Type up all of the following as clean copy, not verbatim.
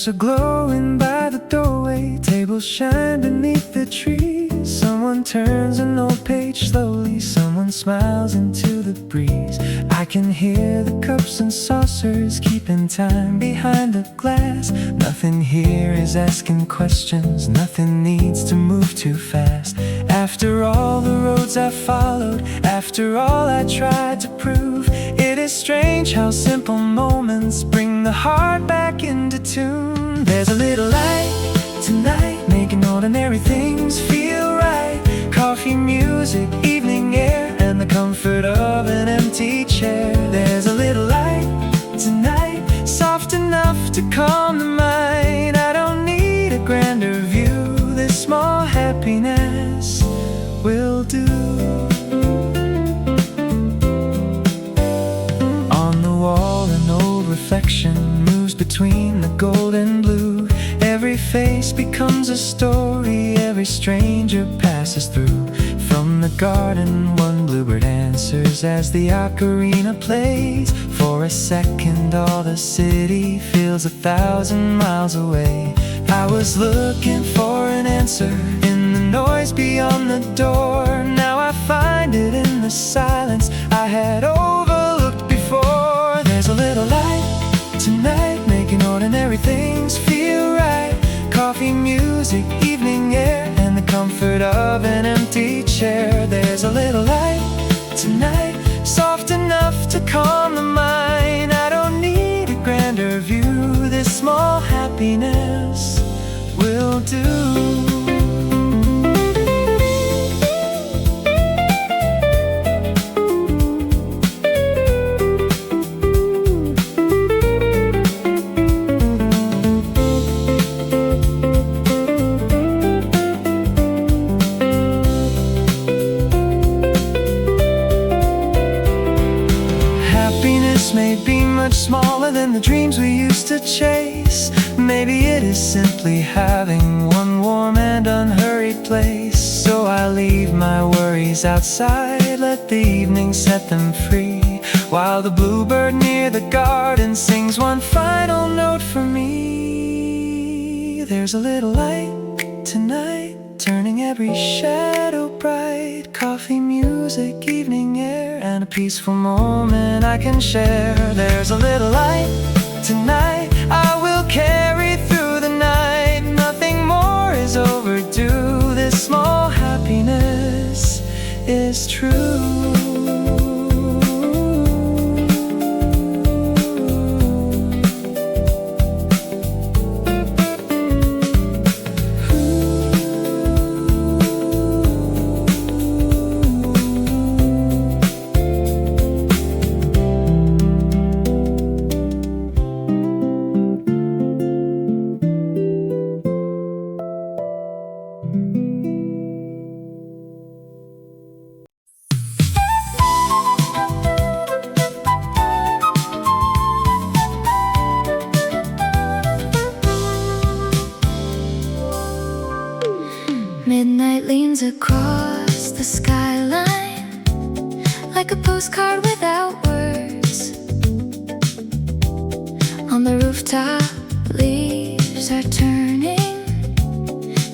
Lamps are glowing by the doorway, tables shine beneath the trees. Someone turns an old page slowly, someone smiles into the breeze. I can hear the cups and saucers keeping time behind the glass. Nothing here is asking questions, nothing needs to move too fast. After all the roads I followed, after all I tried to prove, it is strange how simple moments bring the heart back into tune. There's a little light tonight, making ordinary things feel right. Coffee, music, evening air, and the comfort of an empty chair. There's a little light tonight, soft enough to calm the mind. I don't need a grander view, this small happiness will do. On the wall an old reflection moves between the gold and blue. Every face becomes a story, every stranger passes through. From the garden one bluebird answers as the ocarina plays. For a second all the city feels 1,000 miles away. I was looking for an answer in the noise beyond the door. Now I find it in the silence I had overlooked before. There's a little light tonight, making ordinary things feel right. Coffee, music, evening air, and the comfort of an empty chair. There's a little light tonight, soft enough to calm the mind. I don't need a grander view, this small happiness will do. May be much smaller than the dreams we used to chase. Maybe it is simply having one warm and unhurried place. So I leave my worries outside, let the evening set them free, while the bluebird near the garden sings one final note for me. There's a little light tonight, turning every shadow bright. Coffee, music, evening air, and a peaceful moment I can share. There's a little light tonight, I will carry through the night. Nothing more is overdue, this small happiness is true. Midnight leans across the skyline like a postcard without words. On the rooftop, leaves are turning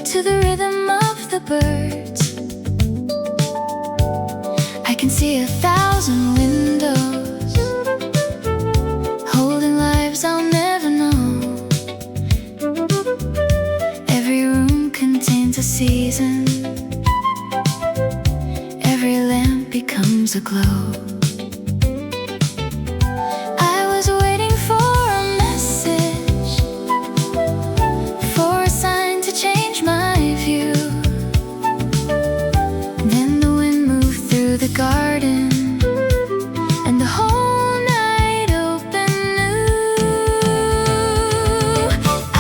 to the rhythm of the birds. I can see 1,000 windows holding lives I'll never know. Every room contains a season, every lamp becomes a glow. I was waiting for a message, for a sign to change my view. Then the wind moved through the garden, and the whole night open new.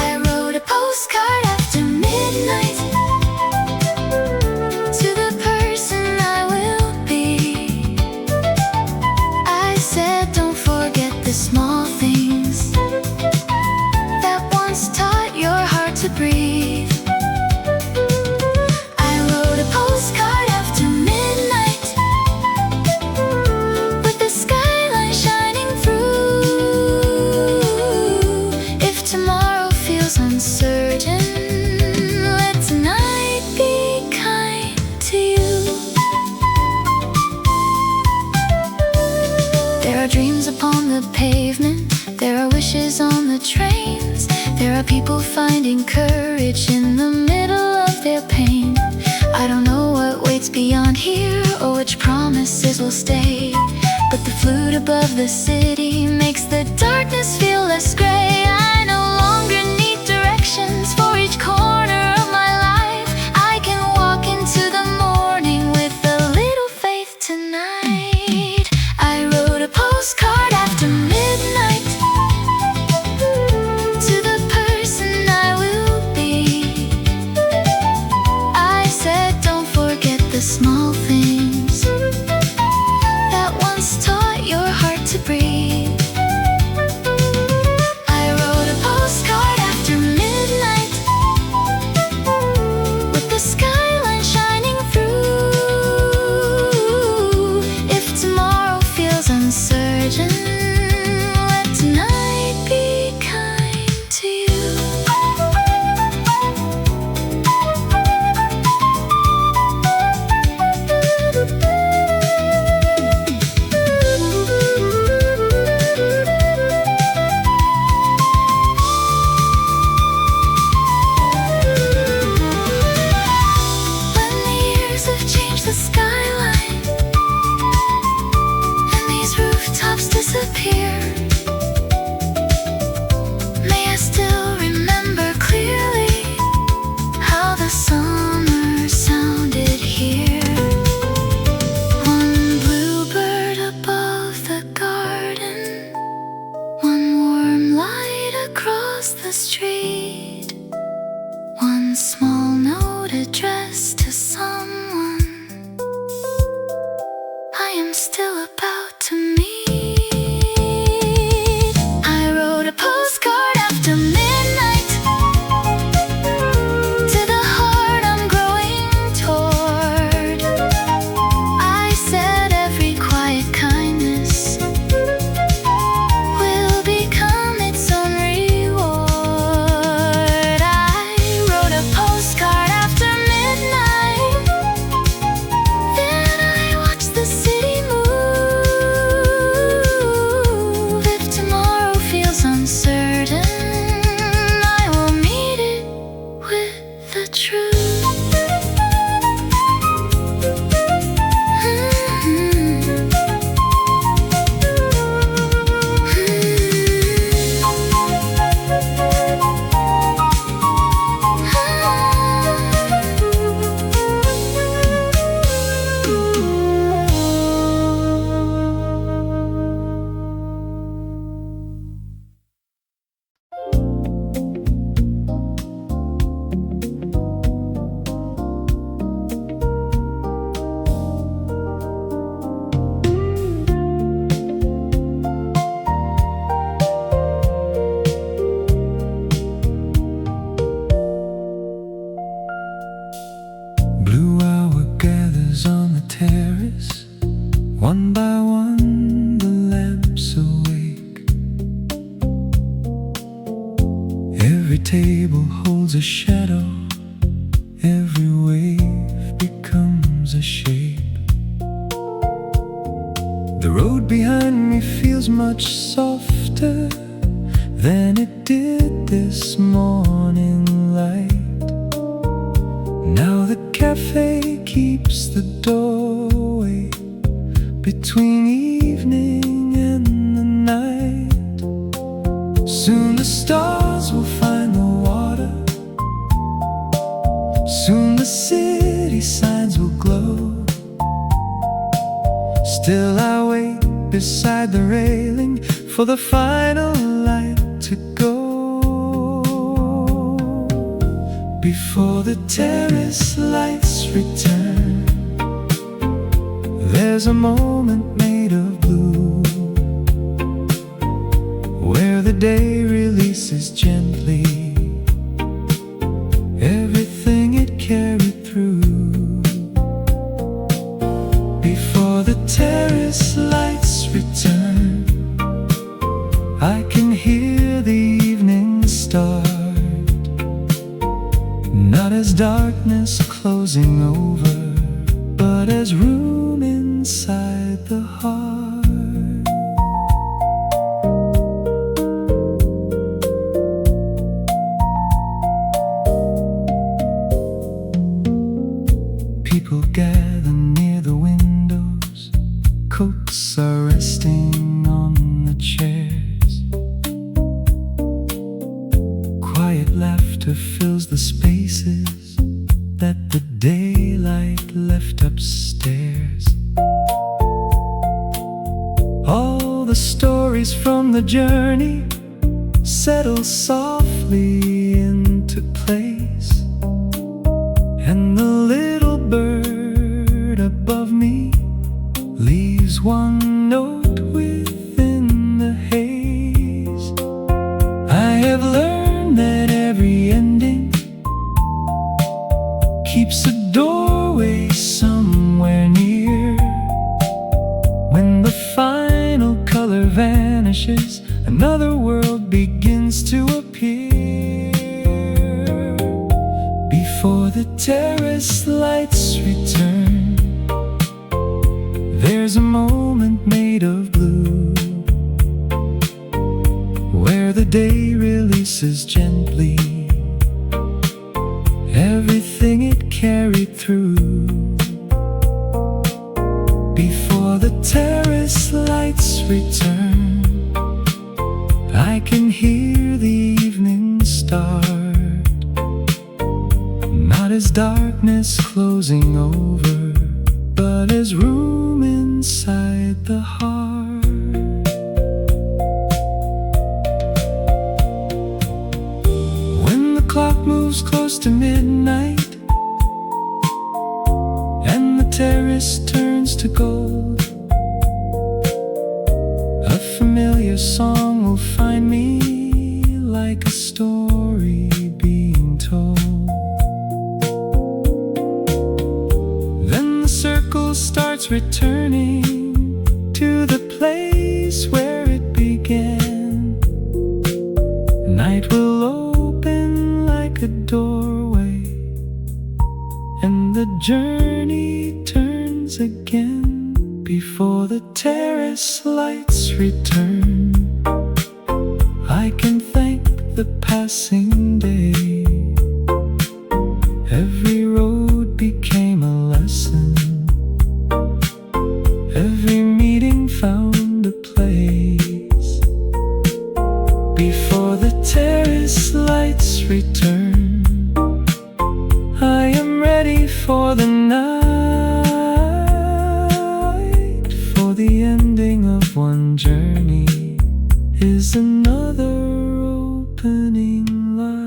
I wrote a postcard after midnight to the person I will be. the pavement. There are wishes on the trains. There are people finding courage in the middle of their pain. I don't know what waits beyond here or which promises will stay, but the flute above the city makes the darkness feel less gray. I no longer need directions for each corner of my life. I can walk into the morning with a little faith tonight. I wrote a postcard after midnight to the person I will be. I said, don't forget the small things that once taught your heart to breathe. I wrote a postcard after midnight with the skyline shining through. If tomorrow feels uncertain, let tonight be kind to you. When the years have changed the skyline and these rooftops disappear, may I still remember clearly how the summer sounded here. One bluebird above the garden, one warm light across the street, one small note addressed to someone I am still about to meet. I wrote a postcard after midnight to the heart I'm growing toward. I said every quiet kindness will become its own reward. I wrote a postcard after midnight. Then I watched the city move. If tomorrow feels uncertain, I will meet it with the truth. Blue hour gathers on the terrace. One by one the lamps awake. Every table holds a shadow. Every wave becomes a shape. The road behind me feels much softer than it did this morning light. Now the cafe keeps the doorway between evening and the night. Soon the stars will find the water. Soon the city signs will glow. Still I wait beside the railing for the final light to go. Before the terrace lights return, there's a moment made of blue, where the day releases gently everything it carried through. Before the terrace lights return, I can hear the evening start. Not as darkness closing over, but as room inside the heart. People gather near the windows, coats are resting on the chairs. Quiet laughter fills the spaces that the daylight left upstairs. All the stories from the journey settle softly into place, and the little bird above me leaves one note within the haze. I have learned that every ending keeps a doorway somewhere near. When the final color vanishes, another world begins to appear. Before the terrace lights return, there's a moment made of blue, where the day releases gently everything it carried through. Before the terrace lights return, I can hear the evening start, not as darkness closing over, but as room inside the heart. When the clock moves close to midnight and the terrace turns to gold, a familiar song will find me like a story being told. Then the circle starts returning to the place where it began. Night will open like a doorway, and the journey turns again. Before the terrace lights return, I can thank the passing day. Every road became a lesson, every meeting found a place. Before the terrace lights return, I am ready for the night, for the ending of one journey is another opening light.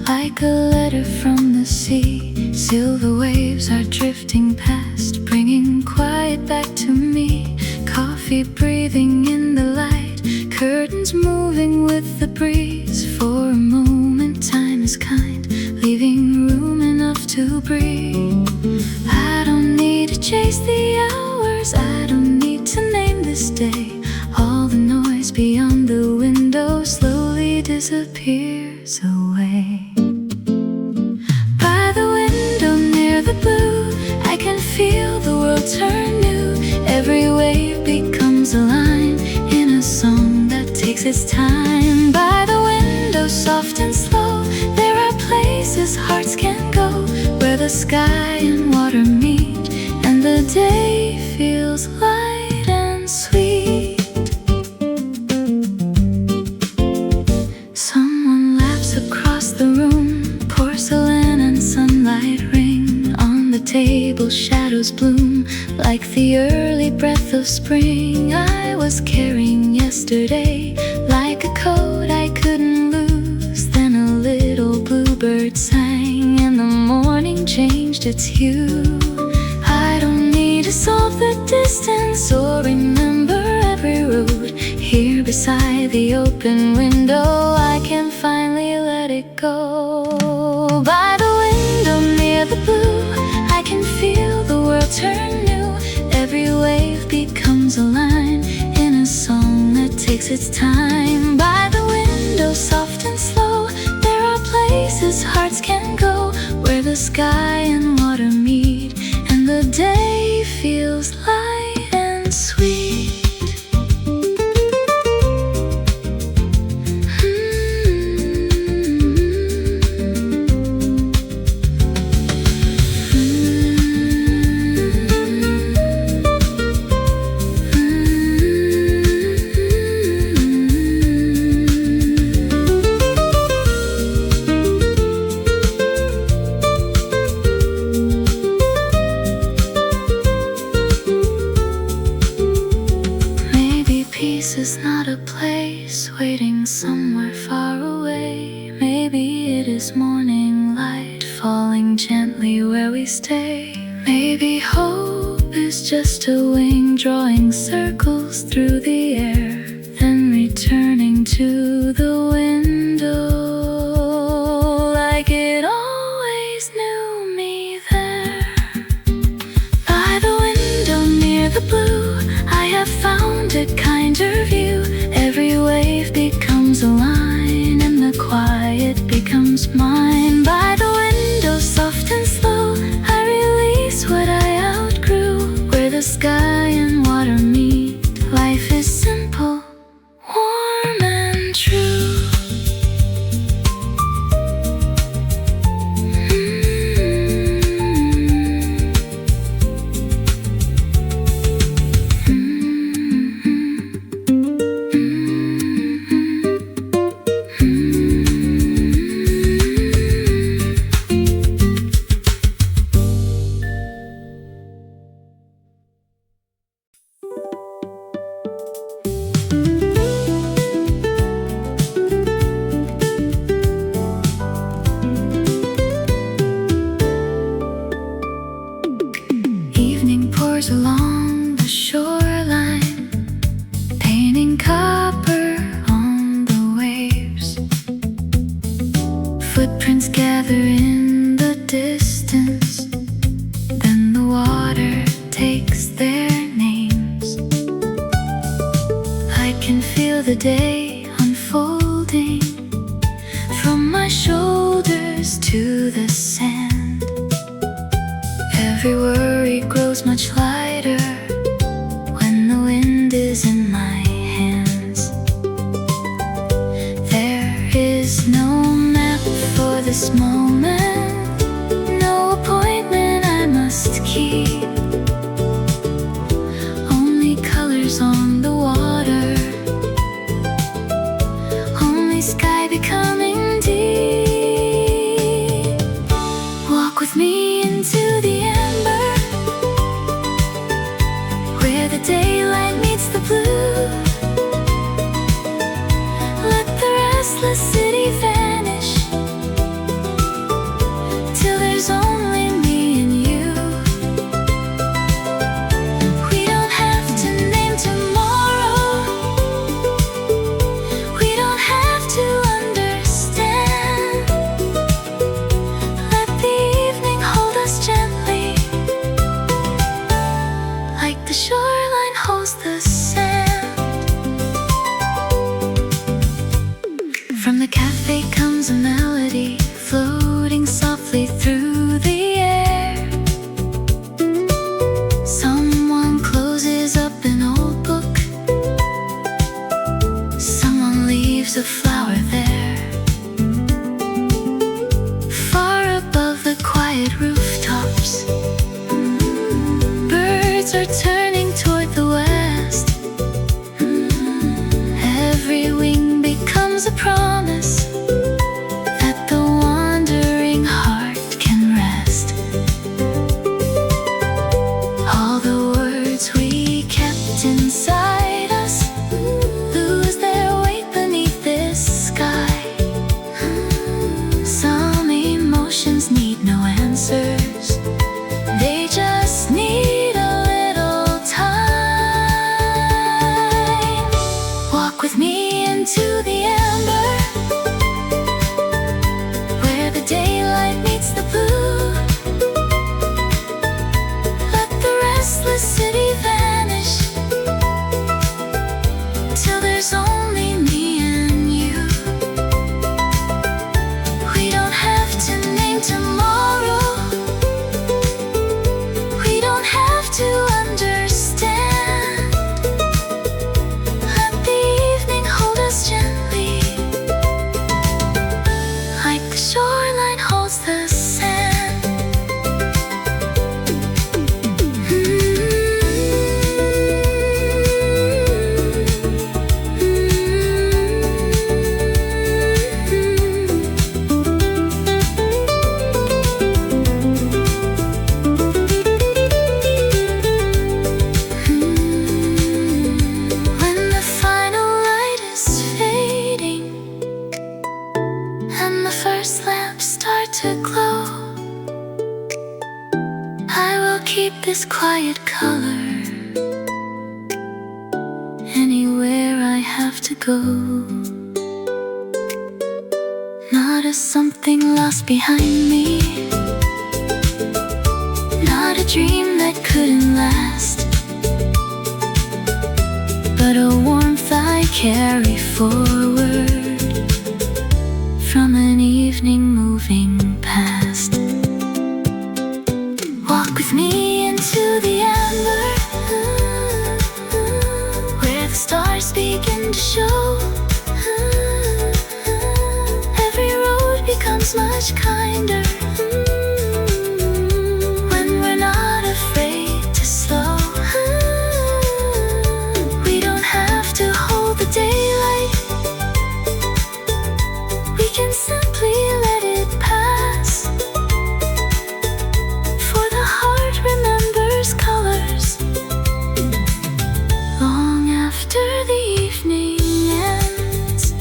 Like a letter from the sea, silver waves are drifting past, bringing quiet back to me. Coffee breathing in the light, curtains moving with the breeze. For a moment time is kind, leaving room enough to breathe. I don't need to chase the hours, I don't need to name this day. All the noise beyond the window slowly disappears away. The blue, I can feel the world turn new. Every wave becomes a line in a song that takes its time. By the window, soft and slow, there are places hearts can go, where the sky and water meet, and the day feels light and sweet. Someone laughs across the room, porcelain and sunlight ring. The table shadows bloom like the early breath of spring. I was carrying yesterday like a coat I couldn't lose. Then a little bluebird sang and the morning changed its hue. I don't need to solve the distance or remember every road. Here beside the open window, I can finally let it go. By the window near the blue, I can feel the world turn new. Every wave becomes a line in a song that takes its time. By the window, soft and slow, there are places hearts can go, where the sky and water meet, and the day feels light and sweet. Is not a place waiting somewhere far away. Maybe it is morning light falling gently where we stay. Maybe hope is just a wing drawing circles through the air, then returning to the window like it always knew me there. By the window near the blue, I have found a kinder view. Every wave becomes a line, and the quiet becomes mine. By the window, soft and slow, I release what I outgrew. Where the sky and water meet, life is simple, warm and true. Along the shoreline, painting copper on the waves. Footprints gather in the distance, then the water takes their names. I can feel the day unfolding from my shoulders to the sand. Every worry grows much lighter when the wind is in my hands. There is no map for this moment, no appointment I must keep. Only colors on the water, only sky becoming deep. Walk with me into the the daylight meets the blue. Let the restless city vanish till there's only me and you. We don't have to name tomorrow, we don't have to understand. Let the evening hold us gently, like the shoreline holds the sand. From the cafe comes a melody, floating softly through the air. Someone closes up an old book, someone leaves a flower there. Far above the quiet rooftops, birds are turning toward the west. Every wing becomes a promise that the wandering heart can rest. All the words we kept inside us lose their weight beneath this sky. Some emotions need no answers, they just need a little time. to go. Not as something lost behind me, not a dream that couldn't last, but a warmth I carry forward from an evening moving past. Walk with me into the amber, where the stars begin to show. Every road becomes much kinder when we're not afraid to slow. We don't have to hold the daylight, we can simply let it pass. For the heart remembers colors long after the evening ends.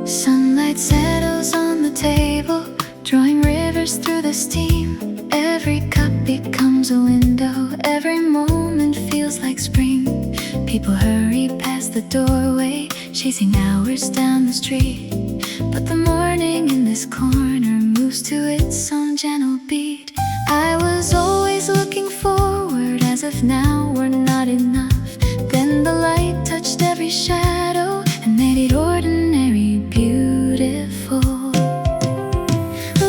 Sunlight settles on the table, drawing rivers through the steam. Every cup becomes a window, every moment feels like spring. People hurry past the doorway, chasing hours down the street. But the morning in this corner moves to its own gentle beat. I was always looking forward, as if now were not enough. Then the light touched every shadow and made it ordinary beautiful.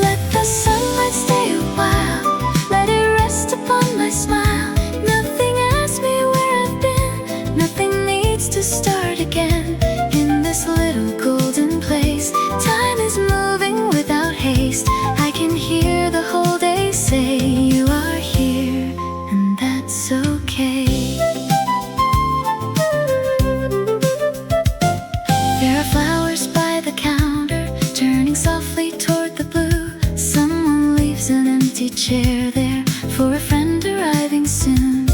Let the sunlight stay a while, let it rest upon my smile. Nothing asks me where I've been, nothing needs to start again. In this little golden place, time is moving without haste. I can hear the whole day say you are here, and that's okay. There are flowers by the counter, turning softly toward the blue. Someone leaves an empty chair there for a friend arriving soon.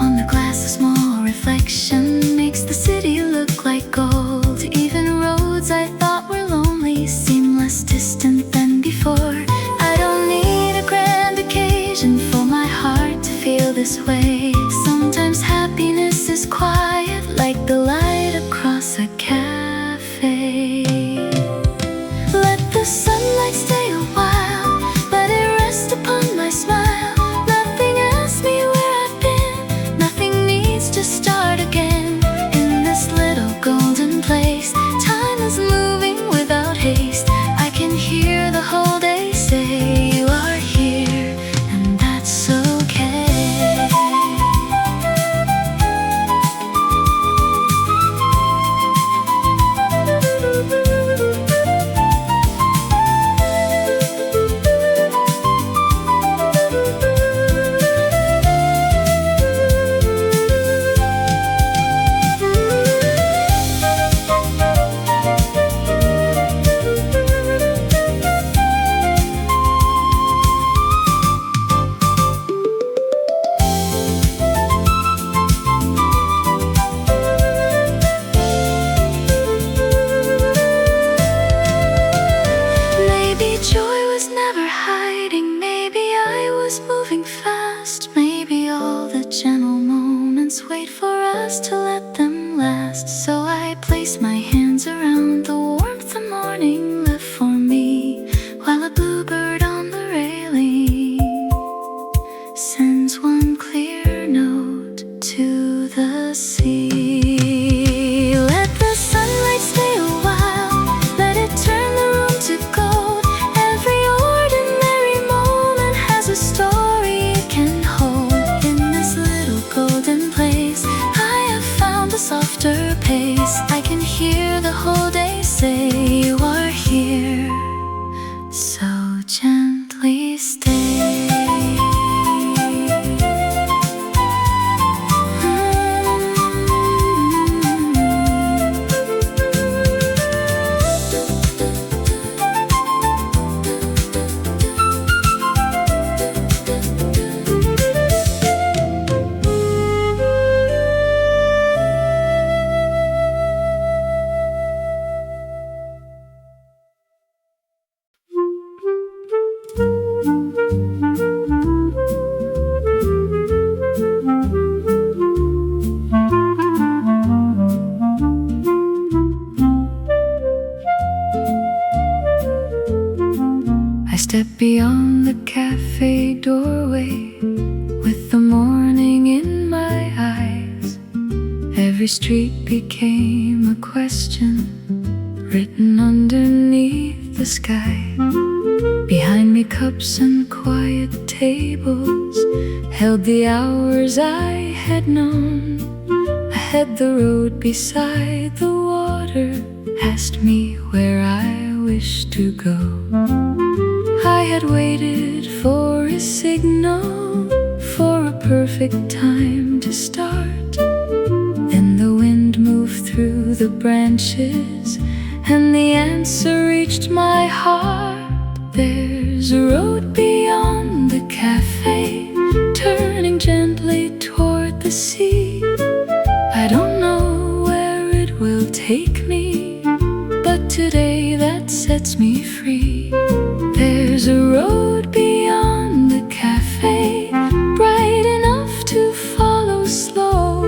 On the glass a small reflection makes the city look like gold. Even roads I thought were lonely seem less distant than before. I don't need a grand occasion for my heart to feel this way. Sometimes happiness is quiet, like the light across a cafe. Let the sunlight stay a while, let it rest upon my smile. Nothing asks me where I've been, nothing needs to start again. In this little golden place, time is moving without haste. I can hear the whole day say you are here, and that's okay. Maybe joy was never hiding, maybe I was moving fast. Maybe all the gentle moments wait for us to let them last. So I place my hands around the warmth the morning left for me, while a bluebird on the railing sends one clear note to the sea. Let the sunlight stay a while, let it turn the room to gold. Every ordinary moment has a story it can hold. In this little golden place, I have found a softer pace. I can hear Every street became a question written underneath the sky. Behind me cups and quiet tables held the hours I had known. Ahead the road beside the water asked me where I wished to go. I had waited for a signal, for a perfect time to start. Then the wind moved through the branches and the answer reached my heart. There's a road beyond the cafe, turning gently toward the sea. I don't know where it will take me, but today that sets me free. There's a road beyond the cafe, bright enough to follow slow.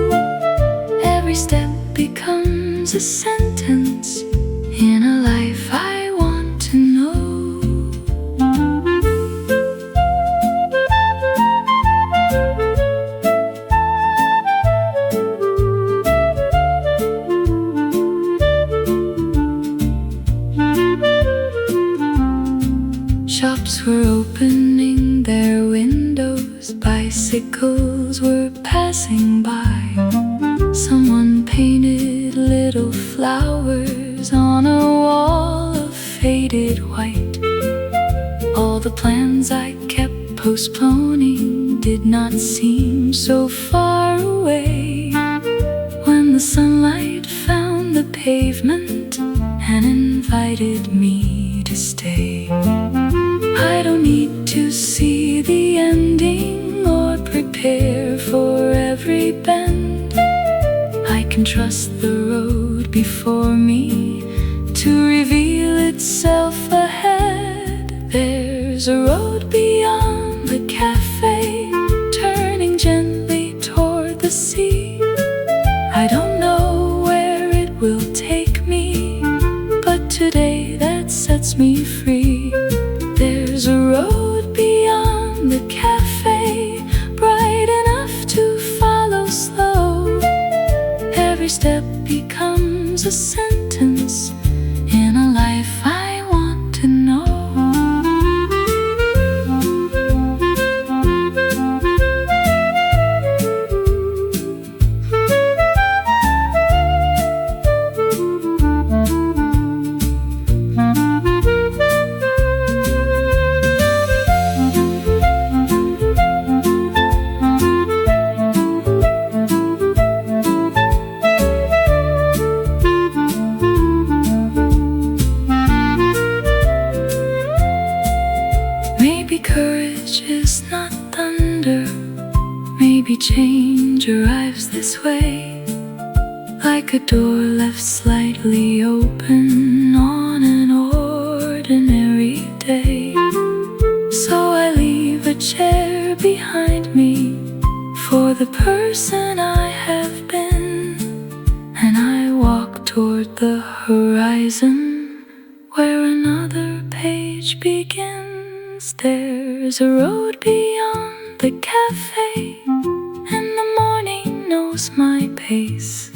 Every step becomes a sentence in a life I want to know. Shops were opening their windows, bicycles were passing by. Someone painted little flowers on a wall of faded white. All the plans I kept postponing did not seem so far away. When the sunlight found the pavement and invited me to stay. I don't need to see the ending or prepare for every bend. I can trust the road before me to reveal itself ahead. There's a road beyond the cafe, turning gently toward the sea. I don't know where it will take me, but today that sets me free. There's a road beyond the cafe, bright enough to follow slow. Every step becomes a sentence in a life I want to know. Maybe courage is not thunder. Maybe change arrives this way, like a door left slightly open on an ordinary day. So I leave a chair behind me for the person I have been, and I walk toward the horizon where another page begins. There's a road beyond the cafe, and the morning knows my pace.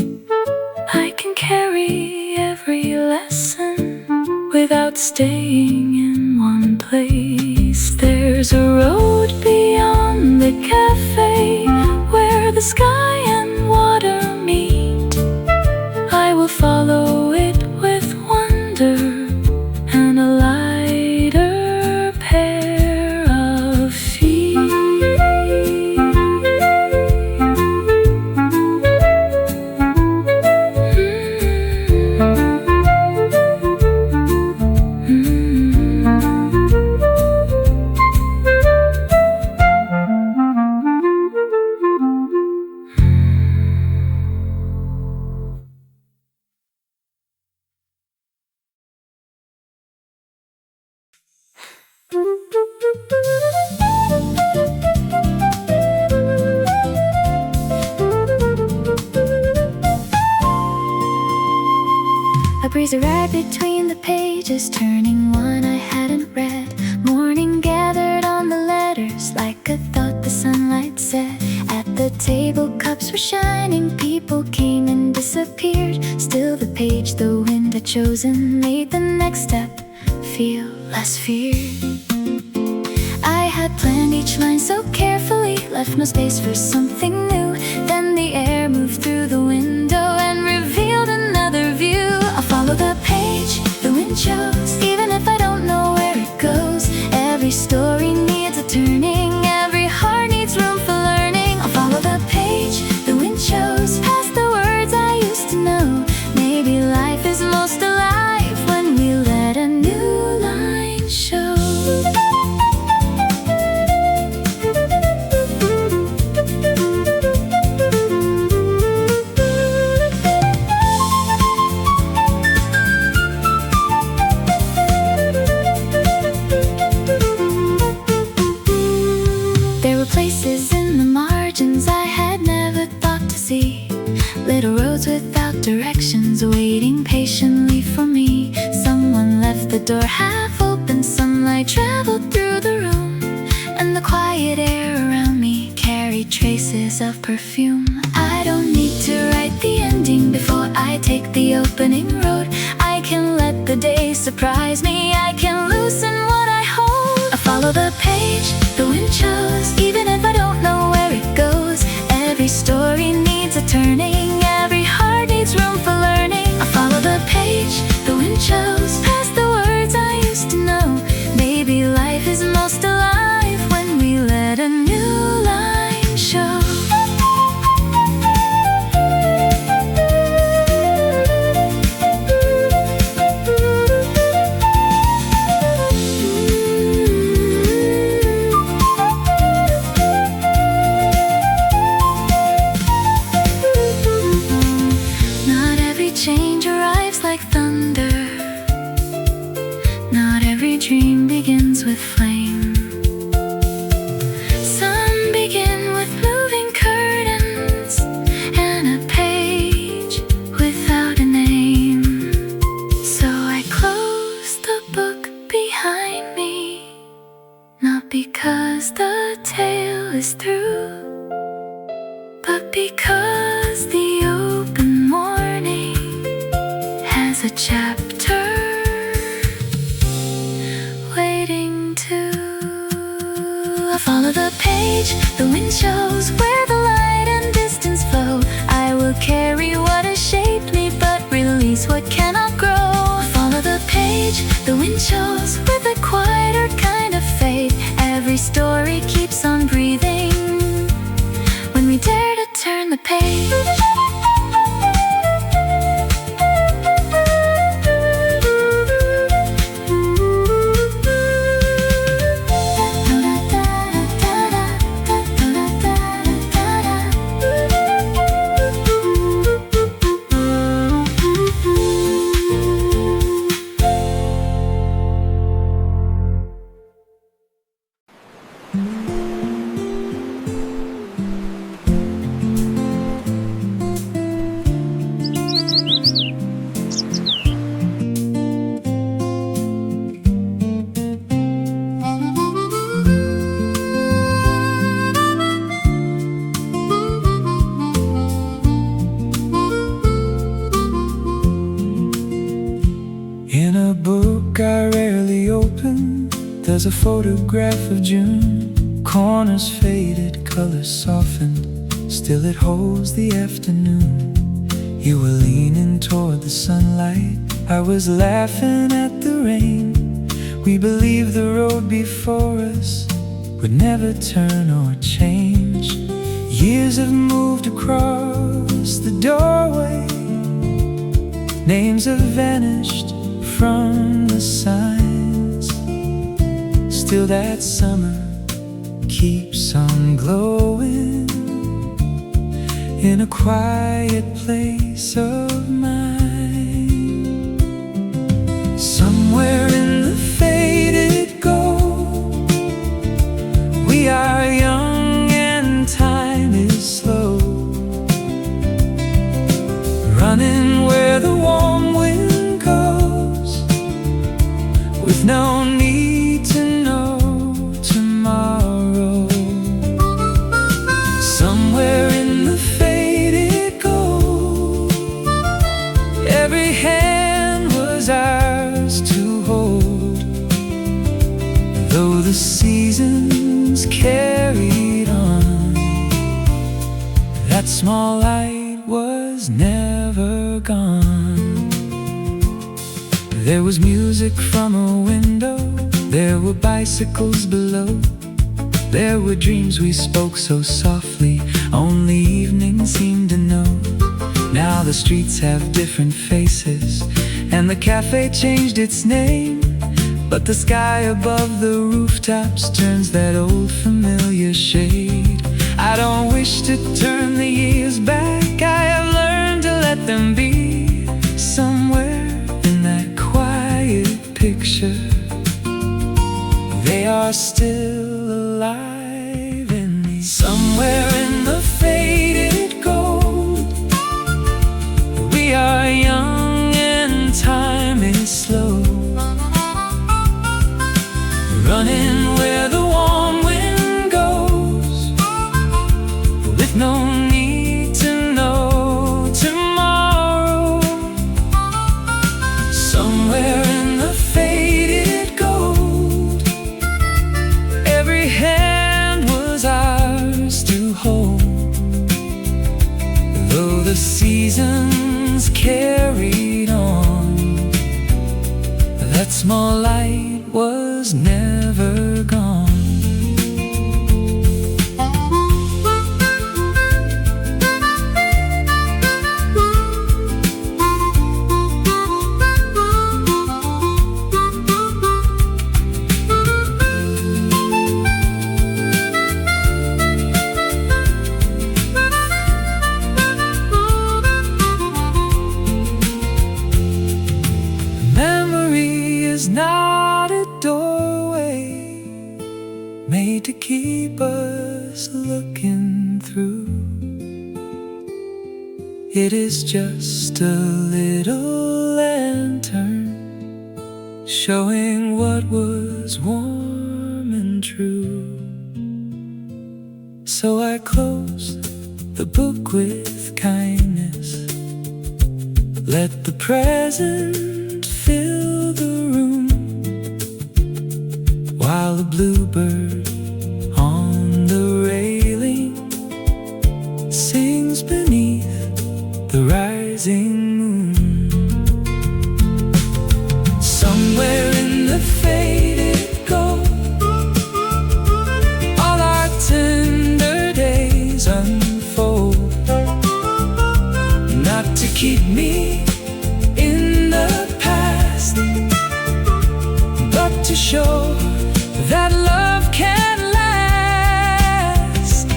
I can carry every lesson without staying in one place. There's a road beyond the cafe, where the sky and water meet. I will follow it with wonder and a lighter pair of feet. A breeze arrived between the pages, turning one I hadn't read. Morning gathered on the letters like a thought the sunlight set. At the table, cups were shining, people came and disappeared. Still the page the wind had chosen made the next step feel less feared. I had planned each line so carefully, left no space for something new. Then the air moved through the window and revealed another view. I'll follow the page the wind chose, even if I don't know where it goes. Every story needs a turning, every heart needs room for learning. I'll follow the page the wind chose, past the words I used to know. Maybe life is most alive when we let a new line show. Little roads without directions, waiting patiently for me. Someone left the door half open, sunlight traveled through the room, and the quiet air around me carried traces of perfume. I don't need to write the ending before I take the opening road. I can let the day surprise me, I can loosen what I hold. I follow the page the wind chose, even if I don't know where it goes. Every story needs a turning, every heart needs room for learning. I follow the page the wind chose, past the words I used to know. Maybe life is most alive when we let a new line show. Change arrives like thunder. Not every dream begins with flame. Some begin with moving curtains and a page without a name. So I close the book behind me, not because the tale is through, but because the open morning has a chapter waiting to. I follow the page the wind shows, where the light and distance flow. I will carry what has shaped me, but release what cannot grow. I follow the page the wind shows, with a quieter kind of faith. Every story keeps on breathing when we dare to turn the page. In a book I rarely open, there's a photograph of June. Corners faded, colors softened, still it holds the afternoon. You were leaning toward the sunlight, I was laughing at the rain. We believed the road before us would never turn or change. Years have moved across the doorway, names have vanished from the signs. Still that summer keeps on glowing in a quiet place of mine. Somewhere in the faded gold, we are young and time is slow, running where the warm wind goes, with no need to know tomorrow. Somewhere That small light was never gone. There was music from a window, there were bicycles below. There were dreams we spoke so softly, only evening seemed to know. Now the streets have different faces, and the cafe changed its name, but the sky above the rooftops turns that old familiar shade. I don't wish to turn the years back, I have learned to let them be. Somewhere in that quiet picture, they are still alive in me. Somewhere in the faded gold, we are young and time is slow, running where the warm wind goes, with no need to know tomorrow. Somewhere in the faded gold, every hand was ours to hold. Though the seasons carried on, that small light was never gone. Memory is not a doorway made to keep us looking through. It is just a little lantern showing what was warm and true. So I close the book with kindness, let the present fill the room, while the bluebird on the railing sings beneath the rising moon. Somewhere in the faded gold, all our tender days unfold, not to keep me in the past, but to show that love can last.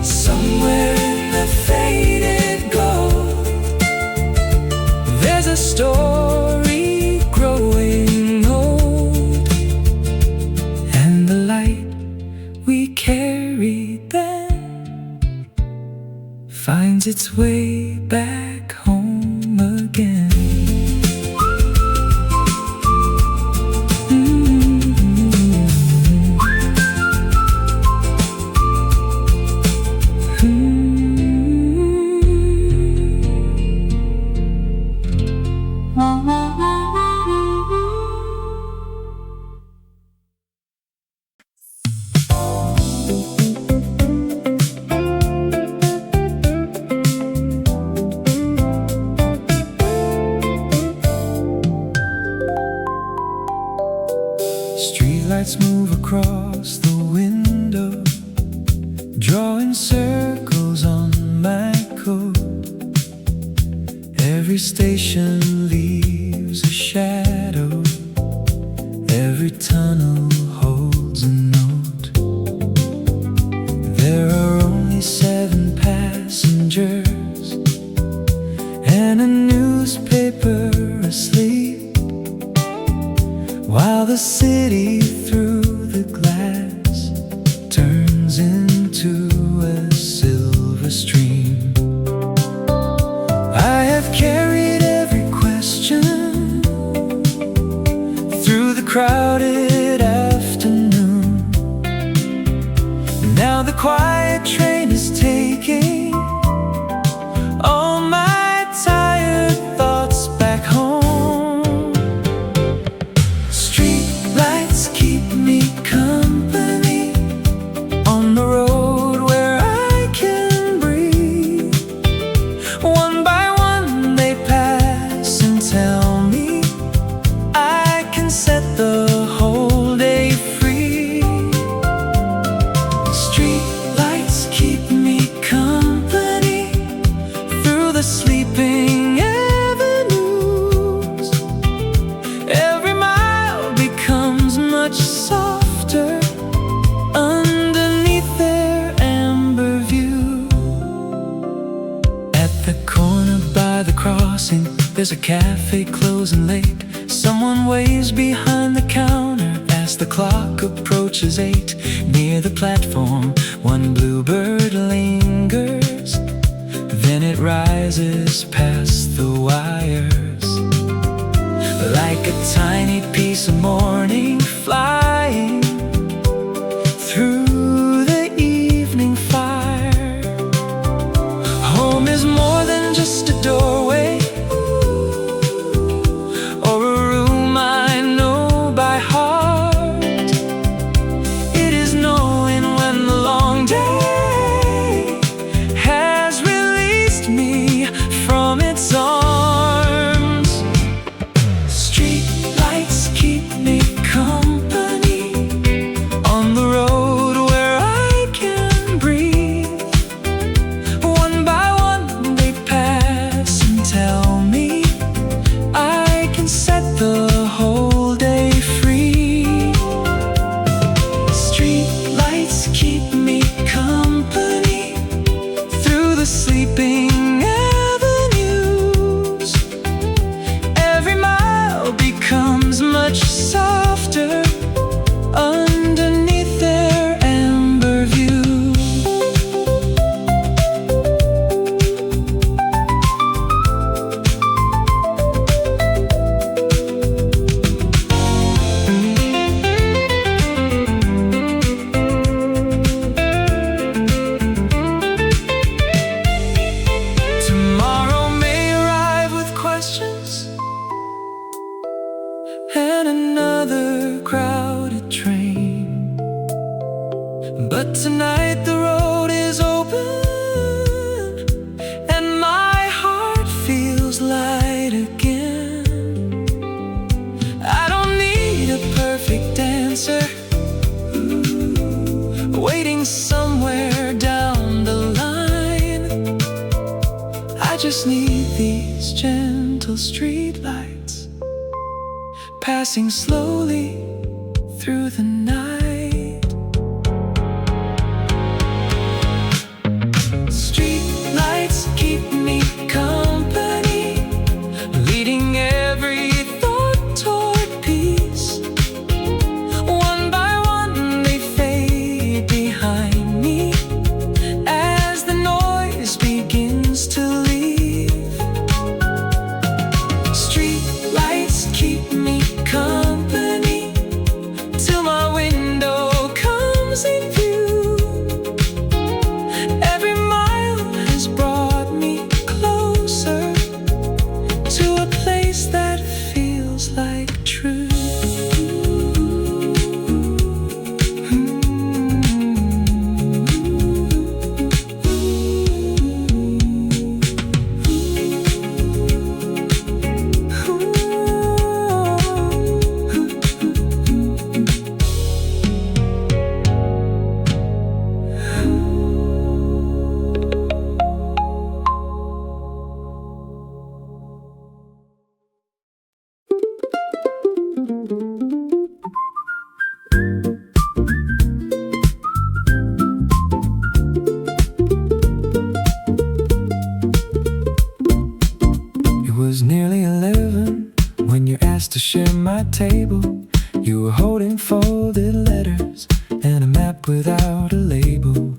Somewhere in the faded gold, there's a story growing old, and the light we carried then finds its way back home again. Streetlights move across the window, drawing circles on my coat. Every station leaves a shadow, every tunnel holds a note. There are only 7 passengers and a newspaper asleep, while the city through the glass turns into a silver stream. I have carried every question the corner by the crossing, there's a cafe closing late. Someone waves behind the counter as the clock approaches 8. Near the platform, one bluebird lingers, then it rises past the wires, like a tiny piece of morning flying through the evening fire. Home is more than just a doorway or a room I know by heart. It is knowing when the long day has released me from its arms. Street lights keep me company on the road where I can breathe. One by one they pass and tell me I can set the whole day free. Street lights keep me company through the sleeping avenues. Every mile becomes much softer underneath their amber view. Tomorrow may arrive with questions and another crowded train, but tonight the road is open and my heart feels light again. I don't need a perfect answer waiting somewhere down the line. I just need these gentle streetlights passing slowly through the night. Streetlights keep me company, leading every thought toward peace. One by one they fade behind me as the noise begins to leave. Streetlights keep me company till my window comes in view. Every mile has brought me closer to a place that feels like truth. It was nearly 11 when you asked to share my table. You were holding folded letters and a map without a label.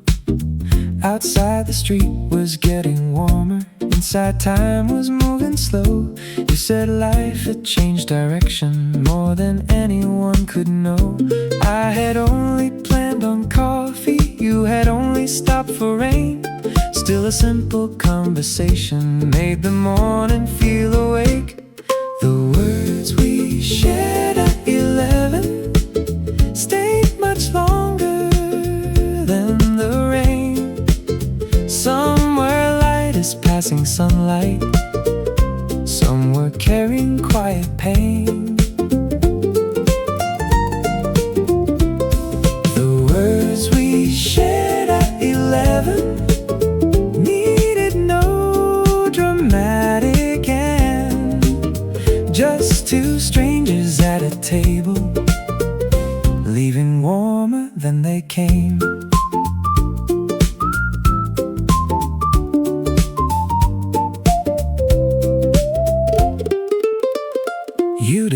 Outside the street was getting warmer, inside time was moving slow. You said life had changed direction more than anyone could know. I had only planned on coffee, you had only stopped for rain. Still a simple conversation made the morning feel awake. The words we shared at 11 stayed much longer than the rain. Somewhere light is passing sunlight, some were carrying quiet pain. The words we shared at 11 needed no dramatic end, just two strangers at a table, leaving warmer than they came.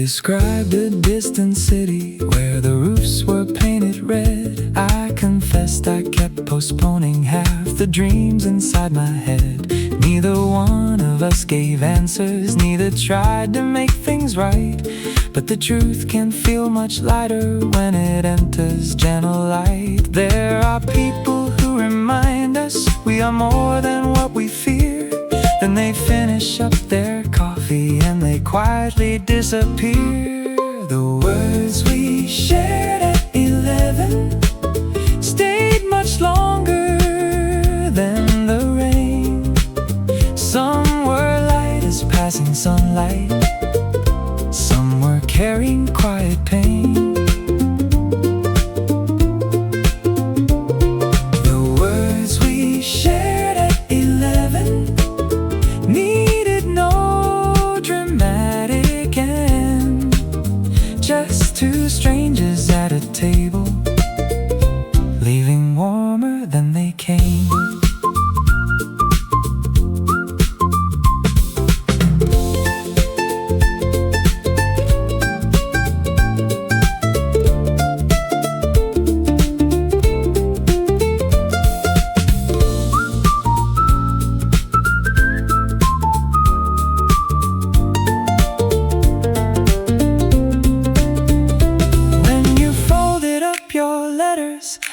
described a distant city where the roofs were painted red. I confessed I kept postponing half the dreams inside my head. Neither one of us gave answers, neither tried to make things right. But the truth can feel much lighter when it enters gentle light. There are people who remind us we are more than what we fear. Then they finish up their coffee and they quietly disappear. The words we shared at 11 stayed much longer than the rain. Some were light as passing sunlight, some were carrying quiet pain. The words we shared at 11 needed no dramatic end, just two strangers at a table, leaving warmer than they came.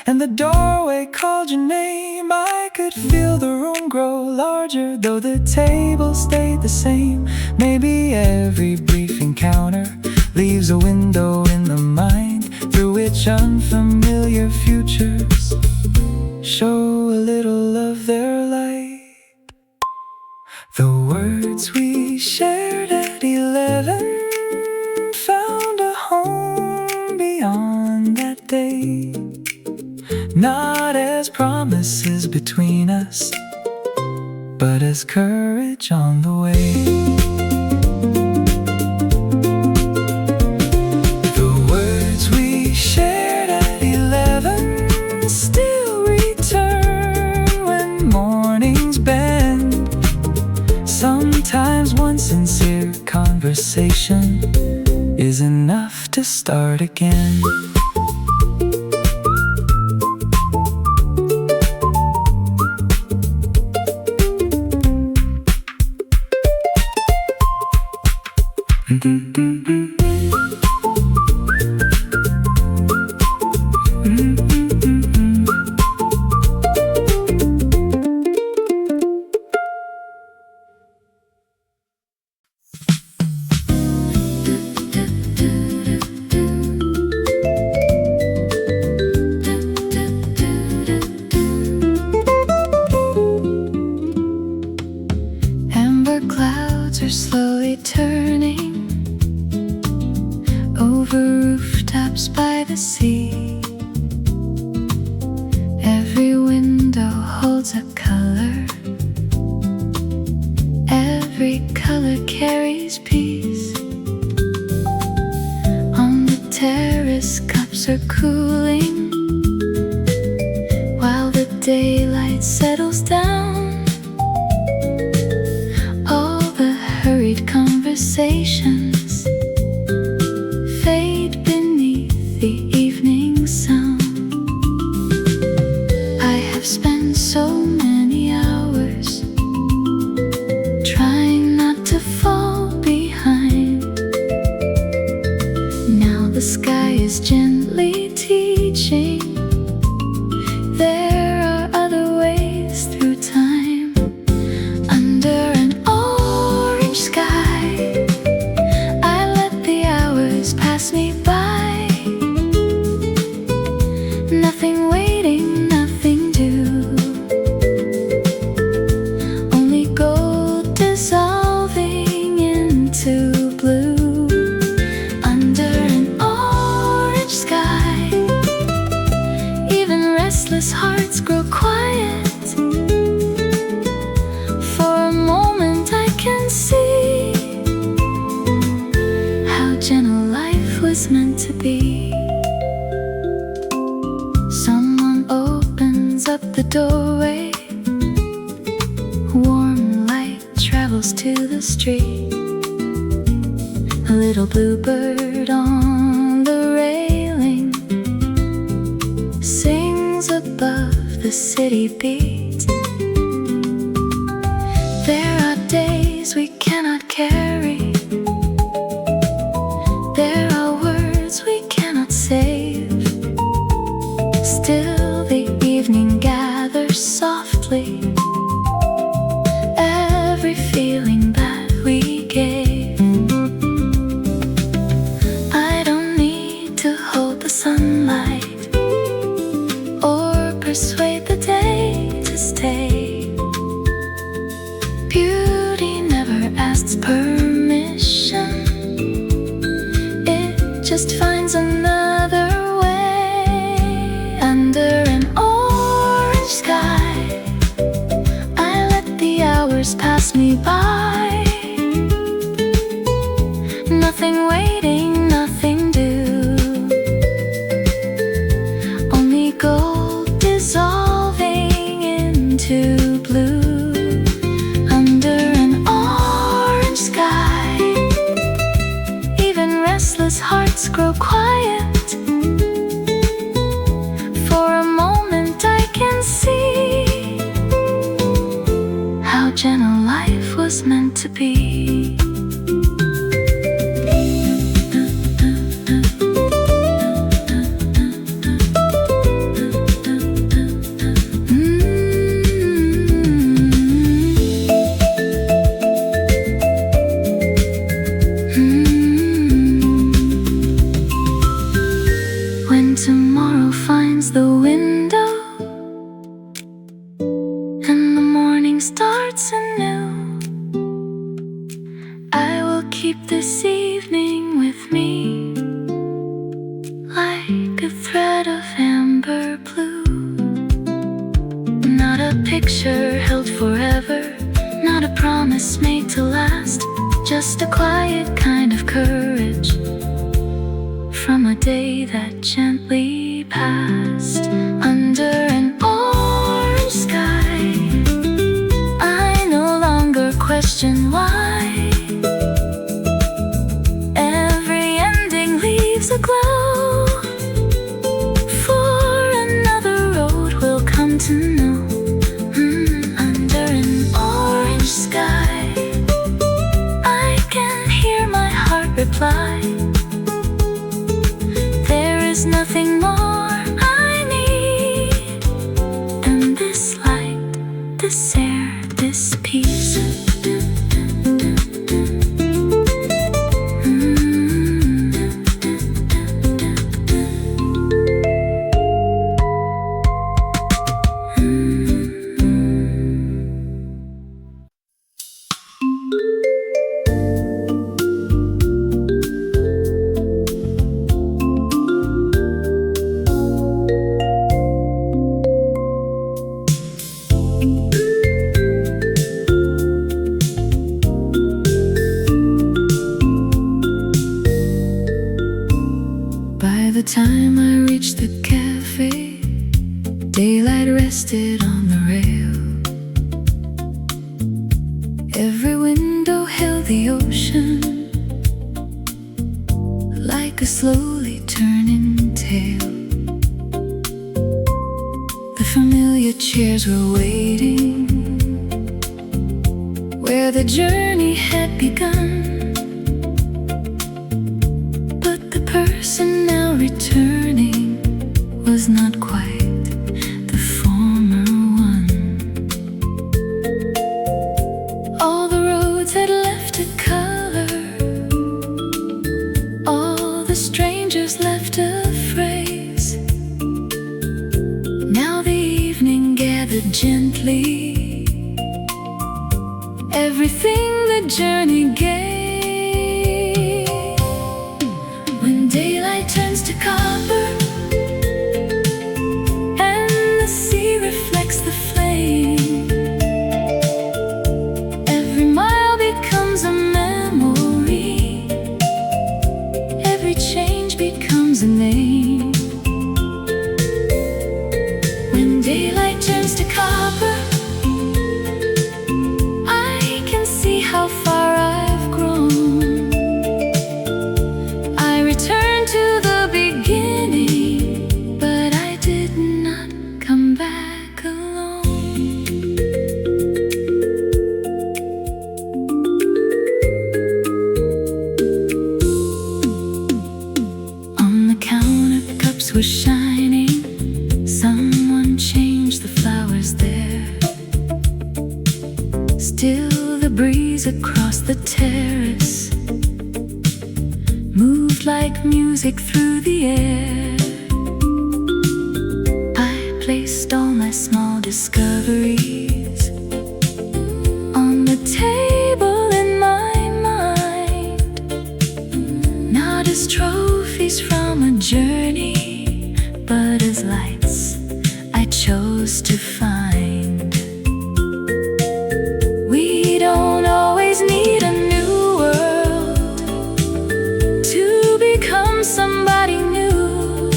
And the doorway called your name. I could feel the room grow larger, though the table stayed the same. Maybe every brief encounter leaves a window in the mind through which unfamiliar futures show a little of their light. The words we shared at 11 found a home beyond that day. Not as promises between us, but as courage on the way. The words we shared at 11 still return when mornings bend. Sometimes one sincere conversation is enough to start again. Amber clouds are slowly turning over rooftops by the sea. Every window holds a color, every color carries peace. On the terrace, cups are cooling while the daylight settles down. All the hurried conversations fade beneath the evening sound. I have spent so many hours trying not to fall behind. Now the sky is gently teaching there are other ways through time. Under an orange sky, I let the hours pass me by. Nothing waiting, nothing due, only gold dissolving into blue. Under an orange sky, even restless hearts grow quiet. For a moment I can see how gentle life was meant to be. Someone opens up the doorway, warm light travels to the street. A little bluebird on the railing sings above the city beat. There are days we cannot carry. There are words we cannot save. Still the evening gathers softly. Every feeling that we gave. I don't need to hold the sunlight or persuade the day to stay. Beauty never asks permission. It just finds another way. Under an orange sky, I let the hours pass me by. Nothing waiting, nothing due. Only gold dissolving into blue. Under an orange sky, even restless hearts grow quiet. For a moment I can see how gentle life was meant to be. When tomorrow finds the window and the morning starts anew, I will keep this evening with me like a thread of amber blue. Not a picture held forever, not a promise made to last, just a quiet kind of courage from a day that gently passed. Under an orange sky, I no longer question why. Every ending leaves a glow, for another road we'll come to know. Under an orange sky, I can hear my heart reply. There's nothing more I need than this light, this air, this peace. By the time I reached the cafe, daylight rested on the rail. Every window held the ocean like a slowly turning tale. The familiar chairs were waiting where the journey had begun. Person now returning was not quite the former one. All the roads had left a color, all the strangers left a phrase. Now the evening gathered gently, everything the journey gave. Daylight turns to copper, and the sea reflects the flame. Every mile becomes a memory, every change becomes a name. When daylight turns to copper, I can see how far I've grown. Still the breeze across the terrace moved like music through the air. I placed all my small discoveries on the table in my mind, not as trophies from a journey, but as lights I chose to find. We don't always need a new world to become somebody new.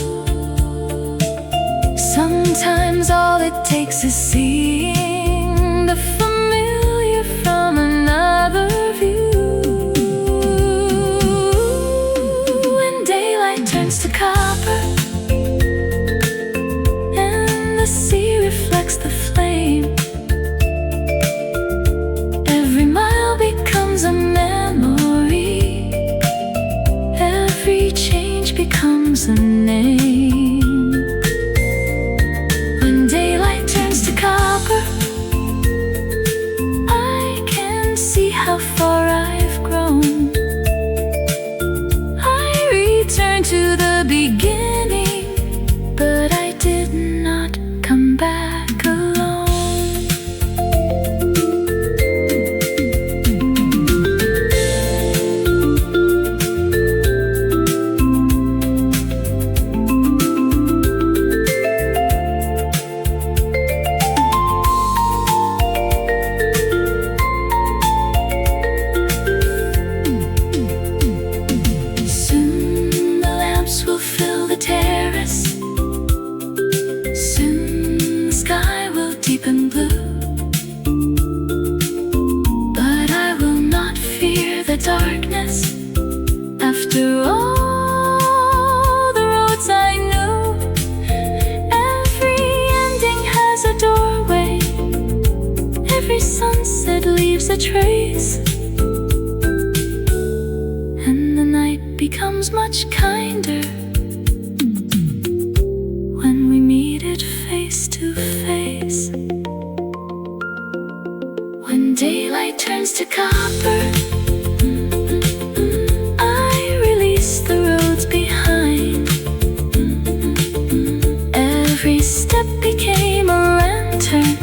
Sometimes all it takes is seeing the familiar from another view. When daylight turns to copper and the sea reflects the flame, every mile becomes a memory, every change becomes a name. When daylight turns to copper, I can see how far I've grown. I return to the beginning, but I did not come back alone. Soon the lamps will fill the terrace. Soon the sky will deepen blue. But I will not fear the darkness. After all the roads I knew, every ending has a doorway. Every sunset leaves a trace, and the night becomes much kinder when we meet it face to face. When daylight turns to copper, I release the roads behind. Every step became a lantern,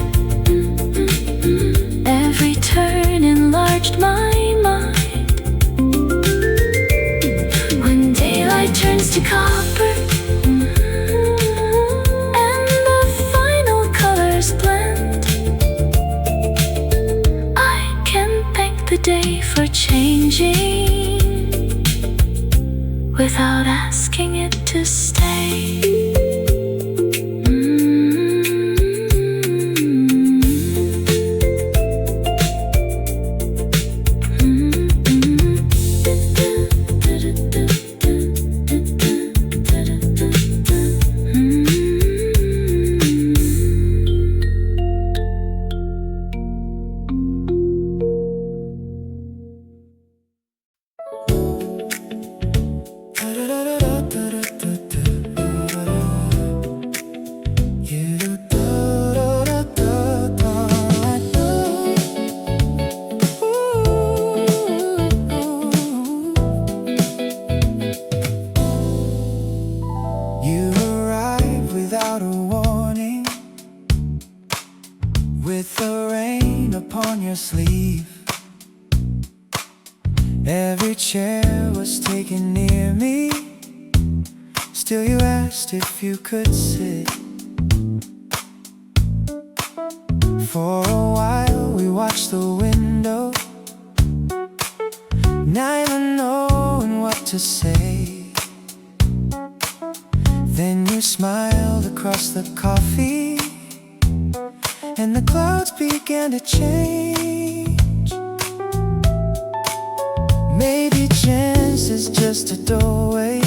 every turn enlarged my mind. When daylight turns to copper and the final colors blend, I can thank the day for changing without asking it to stay. You arrive without a warning, with the rain upon your sleeve. Every chair was taken near me, still you asked if you could sit. For a while we watched the window, neither knowing what to say. Then you smiled across the coffee, and the clouds began to change. Maybe chance is just a doorway,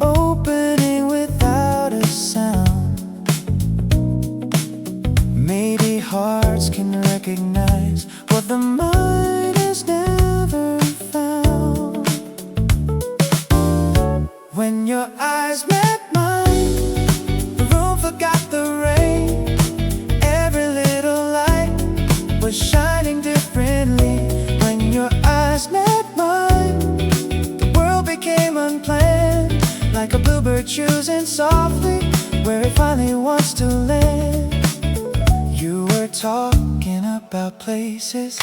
opening without a sound. Maybe hearts can recognize what the mind has never found. When your eyes met mine, the room forgot the rain. Every little light was was shining differently. When your eyes met mine, the world became unplanned, like a bluebird choosing softly where it finally wants to land. You were talking about places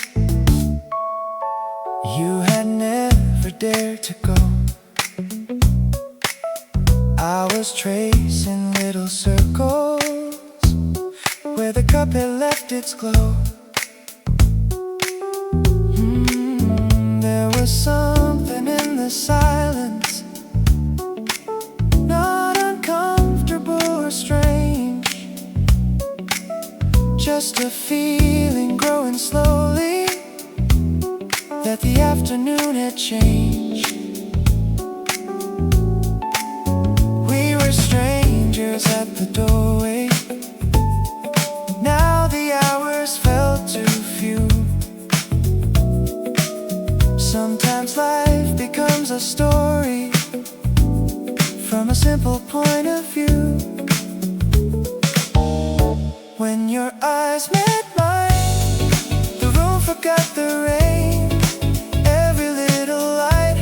you had never dared to go. I was tracing little circles where the cup had left its glow. There was something in the silence, not uncomfortable or strange, just a feeling growing slowly that the afternoon had changed. We were strangers at the doorway. Now the hours felt too few. Sometimes life becomes a story from a simple point of view. When your eyes met mine, the room forgot the rain. Every little light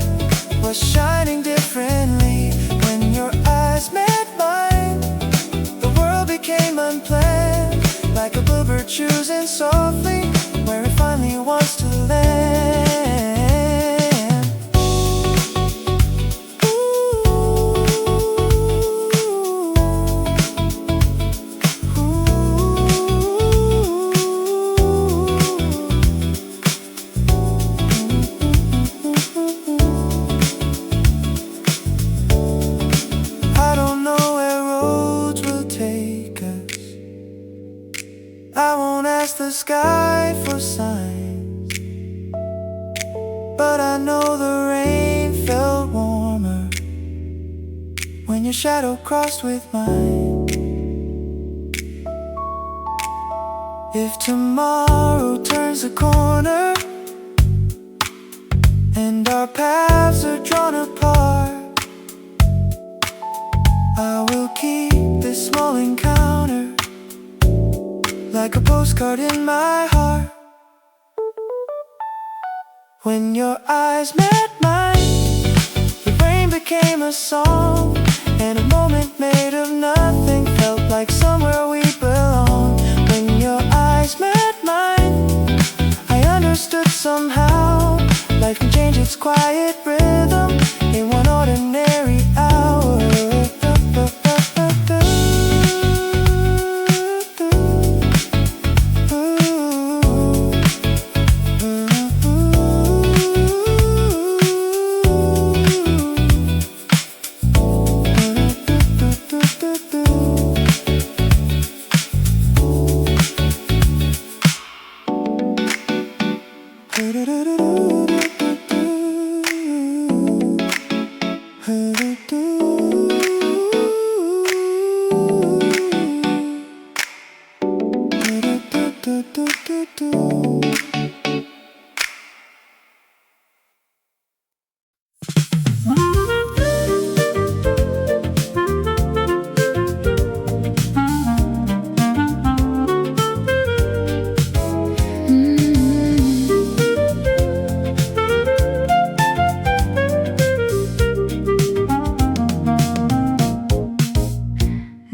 was shining differently. When your eyes met mine, the world became unplanned, like a bluebird choosing softly where it finally wants to land. I don't know where roads will take us. I won't ask the sky for signs, but I know the rain felt warmer when your shadow crossed with mine. If tomorrow turns a corner and our paths are drawn apart, I will keep this small encounter like a postcard in my heart. When your eyes met mine, the rain became a song, and a moment made of nothing felt like somewhere we belong. When your eyes met mine, I understood somehow life can change its quiet rhythm in one ordinary hour.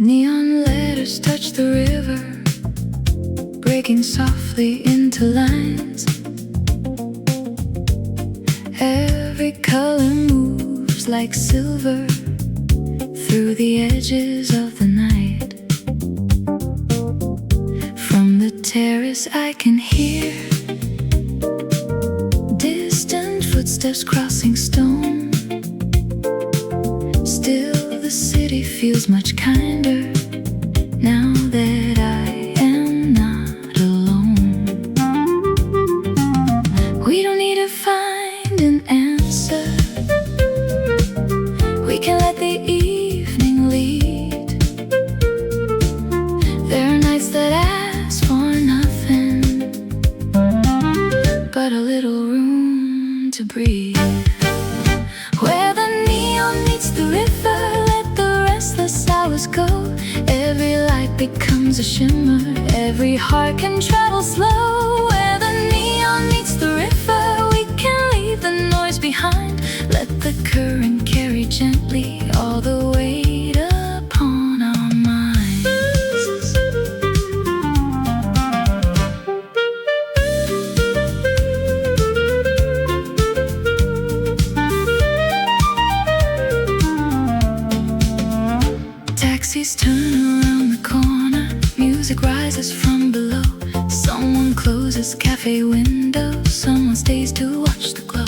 Neon letters touch the river, breaking softly into lines. Every color moves like silver through the edges of the night. From the terrace I can hear distant footsteps crossing stone. Still the city feels much kinder now that I am not alone. We don't need to find an answer, we can let the evening lead. There are nights that ask for nothing but a little room to breathe. Where the neon meets the river, let the restless hours go. Every light becomes a shimmer, every heart can travel slow. cafe window, someone stays to watch the glow.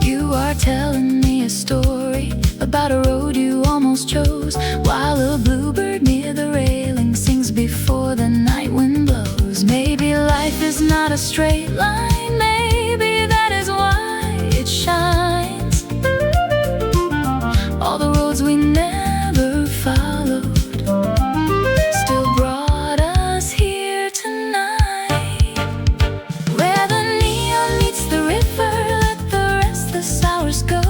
You are telling me a story about a road you almost chose, while a bluebird near the railing sings before the night wind blows. Maybe life is not a straight line, maybe that is why it shines. All the roads we never followed still brought us here tonight. Where the neon meets the river, let the restless hours go.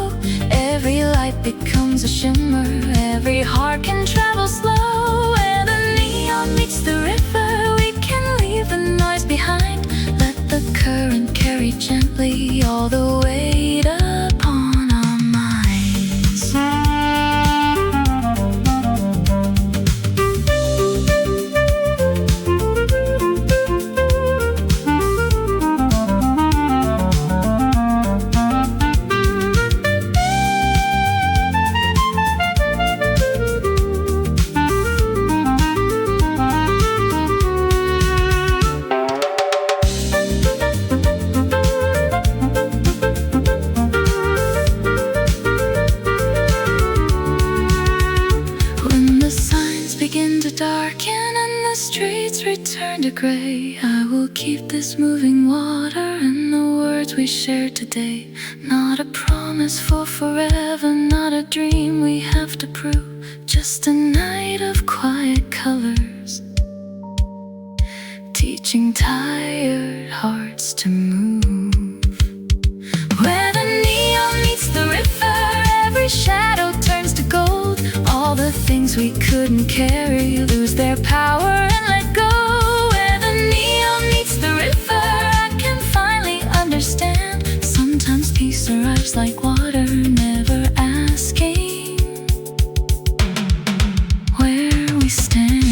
Every light becomes a shimmer, every heart can travel slow. Where the neon meets the river, we can leave the noise behind. Let the current carry gently all the weight upon our minds. Darken and the streets return to gray, I will keep this moving water and the words we shared today. Not a promise for forever, not a dream we have to prove, just a night of quiet colors, teaching tired hearts to move. Where the neon meets the river, every shadow turns to gold. All the things we couldn't carry lose their power and let go. Where the neon meets the river, I can finally understand. Sometimes peace arrives like water, never asking where we stand.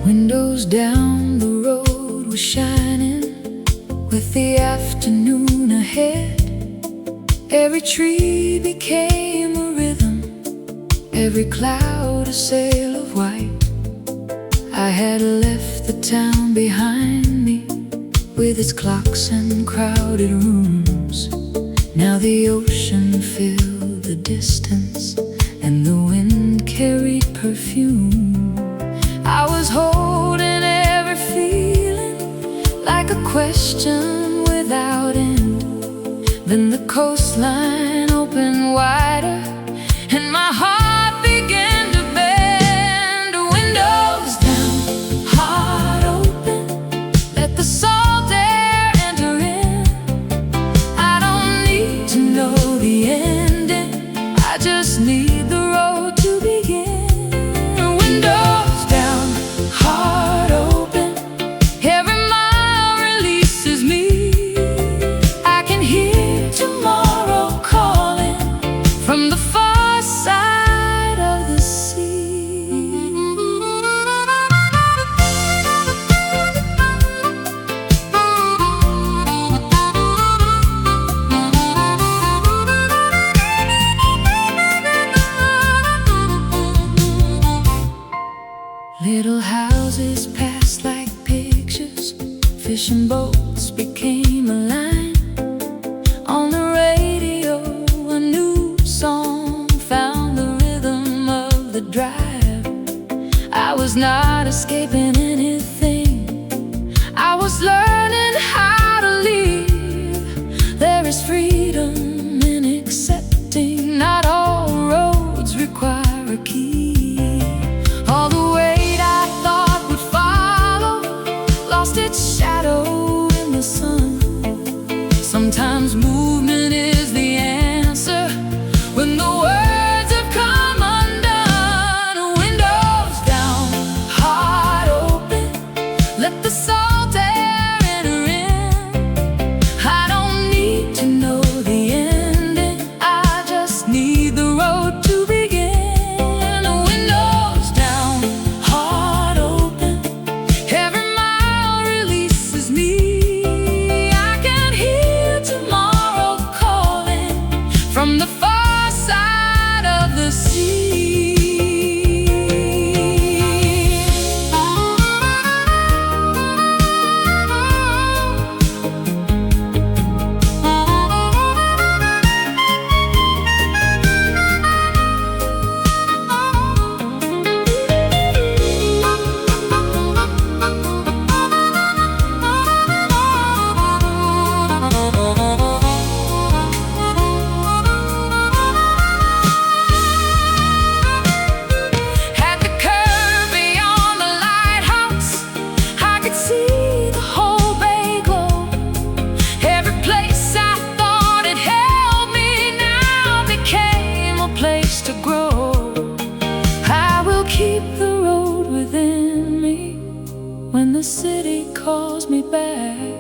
Windows down the road were shining with the afternoon ahead. Every tree became a rhythm, every cloud a sail of white. I had left the town behind me with its clocks and crowded rooms. Now the ocean filled the distance and the wind carried perfume. I was holding every feeling like a question without end. Then the coastline opened wider and my heart began to bend. Windows down, heart open, let the salt air enter in. I don't need to know the ending, I just need the road to begin. Windows down, heart open, every mile releases me. I can hear tomorrow calling from the far side of the sea. Little houses passed like pictures, fishing boats became a line. On the radio, a new song found the rhythm drive. I was not escaping anything, I was learning how to leave. There is freedom in accepting not all roads require a key. All the weight I thought would follow lost its shadow in the sun. Sometimes movement is the answer when the words have come undone. Windows down, heart open, let the salt air enter in. I don't need to know the ending, I just need the road to begin. Windows down, heart open, every mile releases me. I can hear tomorrow calling from the far side of the sea. At the curve beyond the lighthouse, I could see the whole bay glow. Every place I thought it held me now became a place to grow. I will keep the road within me when the city calls me back.